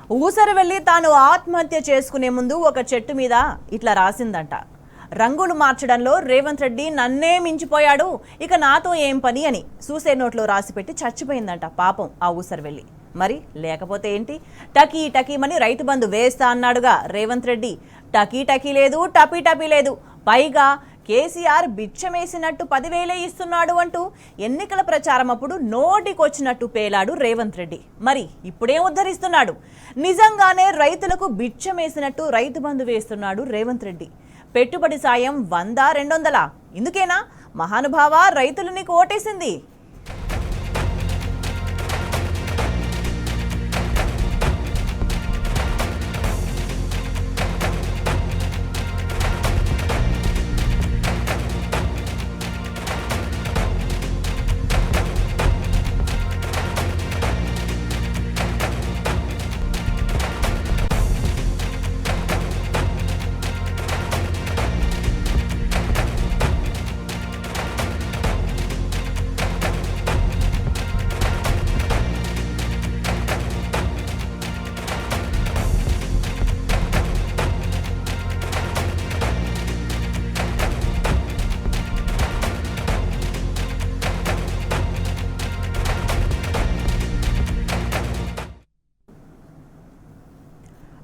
ఊసరు వెళ్ళి తాను ఆత్మహత్య చేసుకునే ముందు ఒక చెట్టు మీద ఇట్లా రాసిందంట. రంగులు మార్చడంలో రేవంత్ రెడ్డి నన్నే మించిపోయాడు, ఇక నాతో ఏం పని అని సూసైడ్ నోట్లో రాసిపెట్టి చచ్చిపోయిందంట పాపం ఆ ఊసరు వెళ్ళి. మరి లేకపోతే ఏంటి, టకీ టకీమని రైతు బంధు వేస్తా అన్నాడుగా రేవంత్ రెడ్డి. టకీ టకీ లేదు, టపీ టపీ లేదు. పైగా కేసీఆర్ బిచ్చమేసినట్టు 10,000 ఇస్తున్నాడు అంటూ ఎన్నికల ప్రచారం అప్పుడు నోటికొచ్చినట్టు పేలాడు రేవంత్ రెడ్డి. మరి ఇప్పుడేం ఉద్ధరిస్తున్నాడు? నిజంగానే రైతులకు బిచ్చమేసినట్టు రైతు బంధు వేస్తున్నాడు రేవంత్ రెడ్డి. పెట్టుబడి సాయం 100, 200 ఇందుకేనా మహానుభావ రైతులు నీకు ఓటేసింది?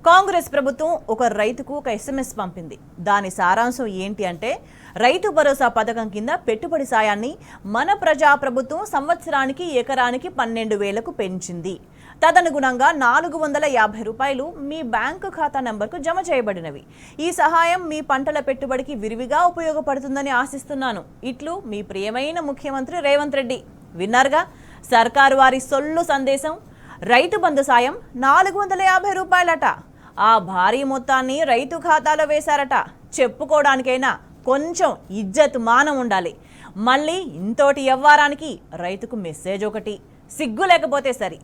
కాంగ్రెస్ ప్రభుత్వం ఒక రైతుకు ఒక SMS పంపింది. దాని సారాంశం ఏంటి అంటే, రైతు భరోసా పథకం కింద పెట్టుబడి సాయాన్ని మన ప్రజా ప్రభుత్వం సంవత్సరానికి ఎకరానికి 12,000కు పెంచింది. తదనుగుణంగా 450 రూపాయలు మీ బ్యాంకు ఖాతా నంబర్కు జమ చేయబడినవి. ఈ సహాయం మీ పంటల పెట్టుబడికి విరివిగా ఉపయోగపడుతుందని ఆశిస్తున్నాను. ఇట్లు మీ ప్రియమైన ముఖ్యమంత్రి రేవంత్ రెడ్డి. విన్నారుగా సర్కారు వారి సొల్లు సందేశం. రైతు బంధు సాయం 450 రూపాయలట. ఆ భారీ మొత్తాన్ని రైతు ఖాతాలో వేశారట. చెప్పుకోవడానికైనా కొంచెం ఇజ్జత్ మానం ఉండాలి. మళ్ళీ ఇంతోటి ఎవ్వారానికి రైతుకు మెసేజ్ ఒకటి, సిగ్గు లేకపోతే సరి.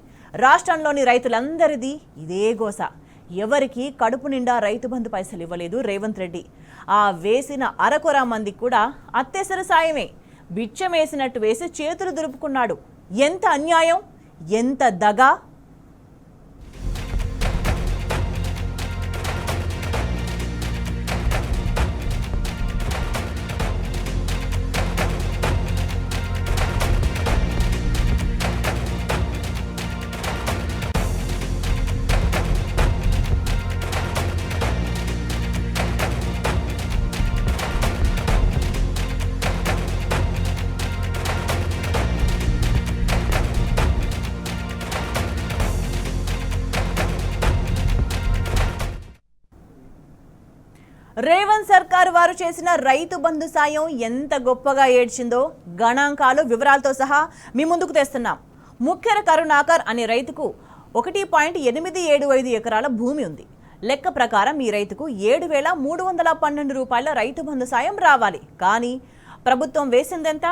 రాష్ట్రంలోని రైతులందరిది ఇదే గోస. ఎవరికి కడుపు నిండా రైతు బంధు పైసలు ఇవ్వలేదు రేవంత్ రెడ్డి. ఆ వేసిన అరకొర మందికి కూడా అత్యవసర సాయమే బిచ్చమేసినట్టు వేసి చేతులు దులుపుకున్నాడు. ఎంత అన్యాయం, ఎంత దగా! రేవంత్ సర్కారు వారు చేసిన రైతు బంధు సాయం ఎంత గొప్పగా ఏడ్చిందో గణాంకాలు వివరాలతో సహా మీ ముందుకు తెస్తున్నాం. ముఖ్యర కరుణాకర్ అనే రైతుకు 1.875 ఎకరాల భూమి ఉంది. లెక్క ప్రకారం ఈ రైతుకు 7,312 రూపాయల రైతు బంధు సాయం రావాలి. కానీ ప్రభుత్వం వేసిందెంత?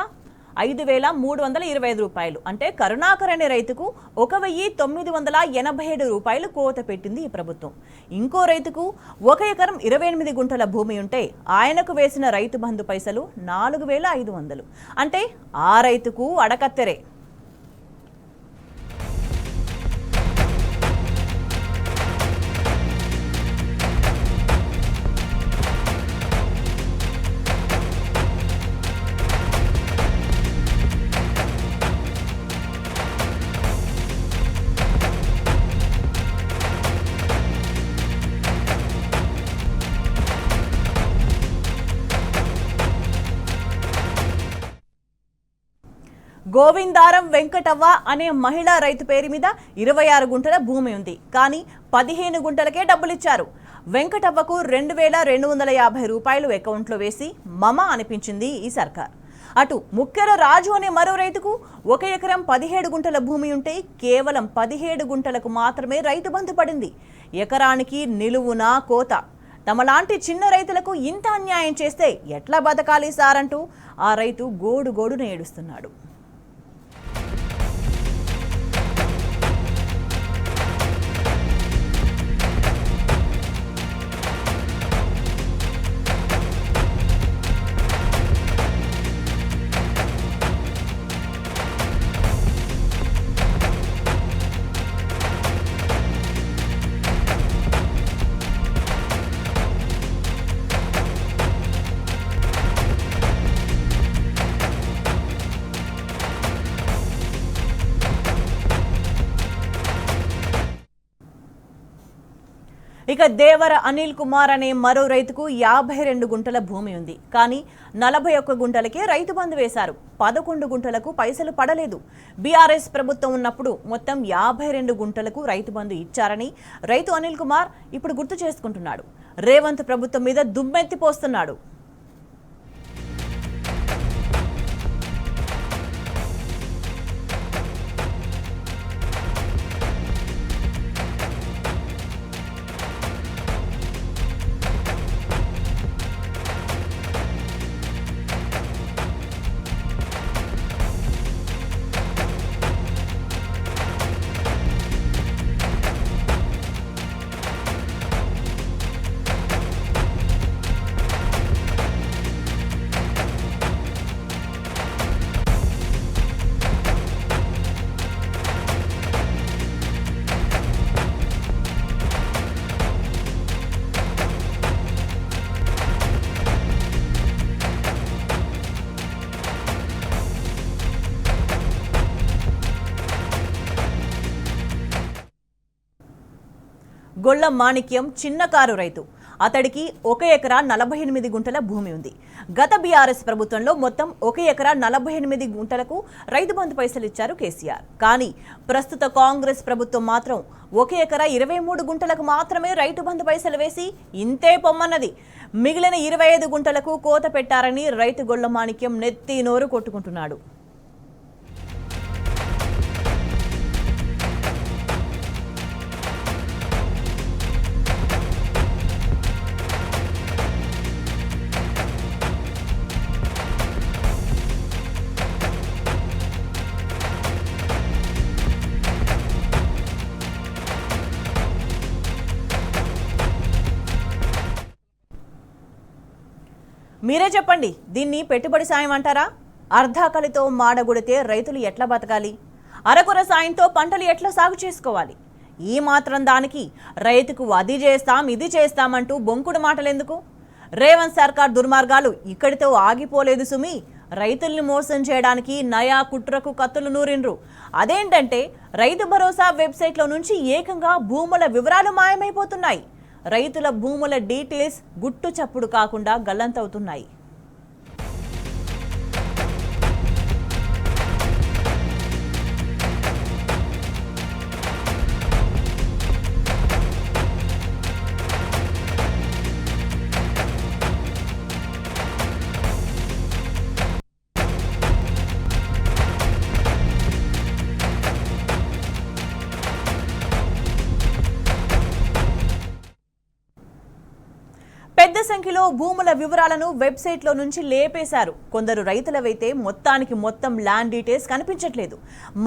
5,325 రూపాయలు. అంటే కరుణాకర్ అనే రైతుకు 1,987 రూపాయలు కోత పెట్టింది ఈ ప్రభుత్వం. ఇంకో రైతుకు 1 ఎకరం 28 గుంటల భూమి ఉంటే ఆయనకు వేసిన రైతు బంధు పైసలు 4,500. అంటే ఆ రైతుకు అడకత్తెరే. గోవిందారం వెంకటవ్వ అనే మహిళా రైతు పేరు మీద 26 గుంటల భూమి ఉంది. కానీ 15 గుంటలకే డబ్బులిచ్చారు. వెంకటవ్వకు 2,250 రూపాయలు అకౌంట్లో వేసి మమ అనిపించింది ఈ సర్కార్. అటు ముఖ్యర రాజు అనే మరో రైతుకు 1 ఎకరం 17 గుంటల భూమి ఉంటే కేవలం 17 గుంటలకు మాత్రమే రైతు బంధు పడింది. ఎకరానికి నిలువునా కోత. తమలాంటి చిన్న రైతులకు ఇంత అన్యాయం చేస్తే ఎట్లా బతకాలి సార్ అంటూ ఆ రైతు గోడుగోడున ఏడుస్తున్నాడు. ఇక దేవర అనిల్ కుమార్ అనే మరో రైతుకు 52 గుంటల భూమి ఉంది. కానీ 41 గుంటలకే రైతు బంధు వేశారు. 11 గుంటలకు పైసలు పడలేదు. బీఆర్ఎస్ ప్రభుత్వం ఉన్నప్పుడు మొత్తం 52 గుంటలకు రైతు బంధు ఇచ్చారని రైతు అనిల్ కుమార్ ఇప్పుడు గుర్తు చేసుకుంటున్నాడు. రేవంత్ ప్రభుత్వం మీద దుమ్మెత్తిపోస్తున్నాడు. గొల్ల మాణిక్యం చిన్నకారు రైతు. అతడికి 1 ఎకరా 48 గుంటల భూమి ఉంది. గత బీఆర్ఎస్ ప్రభుత్వంలో మొత్తం 1 ఎకరా 48 గుంటలకు రైతు బంధు పైసలు ఇచ్చారు కేసీఆర్. కానీ ప్రస్తుత కాంగ్రెస్ ప్రభుత్వం మాత్రం 1 ఎకరా 23 గుంటలకు మాత్రమే రైతు బంధు పైసలు వేసి ఇంతే పొమ్మన్నది. మిగిలిన 25 గుంటలకు కోత పెట్టారని రైతు గొల్ల మాణిక్యం నెత్తి నోరు కొట్టుకుంటున్నాడు. మీరే చెప్పండి, దీన్ని పెట్టుబడి సాయం అంటారా? అర్ధాకలితో మాడగొడితే రైతులు ఎట్లా బతకాలి? అరకొర సాయంతో పంటలు ఎట్లా సాగు చేసుకోవాలి? ఈ మాత్రం దానికి రైతుకు అది చేస్తాం ఇది చేస్తామంటూ బొంకుడు మాటలెందుకు? రేవంత్ సర్కార్ దుర్మార్గాలు ఇక్కడితో ఆగిపోలేదు సుమి. రైతుల్ని మోసం చేయడానికి నయా కుట్రకు కత్తులు నూరిండ్రు. అదేంటంటే రైతు భరోసా వెబ్సైట్లో నుంచి ఏకంగా భూముల వివరాలు మాయమైపోతున్నాయి. రైతుల భూముల డీటెయిల్స్ గుట్టు చప్పుడు కాకుండా గల్లంతవుతున్నాయి. పెద్ద సంఖ్యలో భూముల వివరాలను వెబ్సైట్లో నుంచి లేపేశారు. కొందరు రైతులవైతే మొత్తానికి మొత్తం ల్యాండ్ డీటెయిల్స్ కనిపించట్లేదు.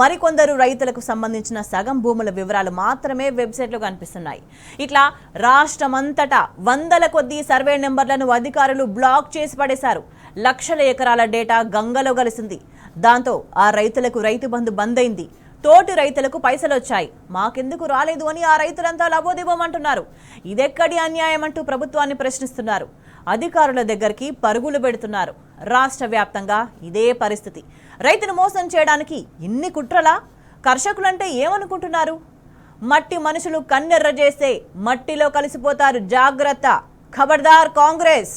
మరికొందరు రైతులకు సంబంధించిన సగం భూముల వివరాలు మాత్రమే వెబ్సైట్లో కనిపిస్తున్నాయి. ఇట్లా రాష్ట్రమంతటా వందల కొద్దీ సర్వే నెంబర్లను అధికారులు బ్లాక్ చేసి పడేశారు. లక్షల ఎకరాల డేటా గంగలో కలిసింది. దాంతో ఆ రైతులకు రైతు బంధు బంద్ అయింది. తోటి రైతులకు పైసలు వచ్చాయి, మాకెందుకు రాలేదు అని ఆ రైతులంతా లబోదిబోమంటున్నారు. ఇదెక్కడి అన్యాయం అంటూ ప్రభుత్వాన్ని ప్రశ్నిస్తున్నారు. అధికారుల దగ్గరికి పరుగులు పెడుతున్నారు. రాష్ట్ర వ్యాప్తంగా ఇదే పరిస్థితి. రైతును మోసం చేయడానికి ఇన్ని కుట్రలా? కర్షకులంటే ఏమనుకుంటున్నారు? మట్టి మనుషులు కన్నెర్ర చేస్తే మట్టిలో కలిసిపోతారు, జాగ్రత్త. ఖబర్దార్ కాంగ్రెస్.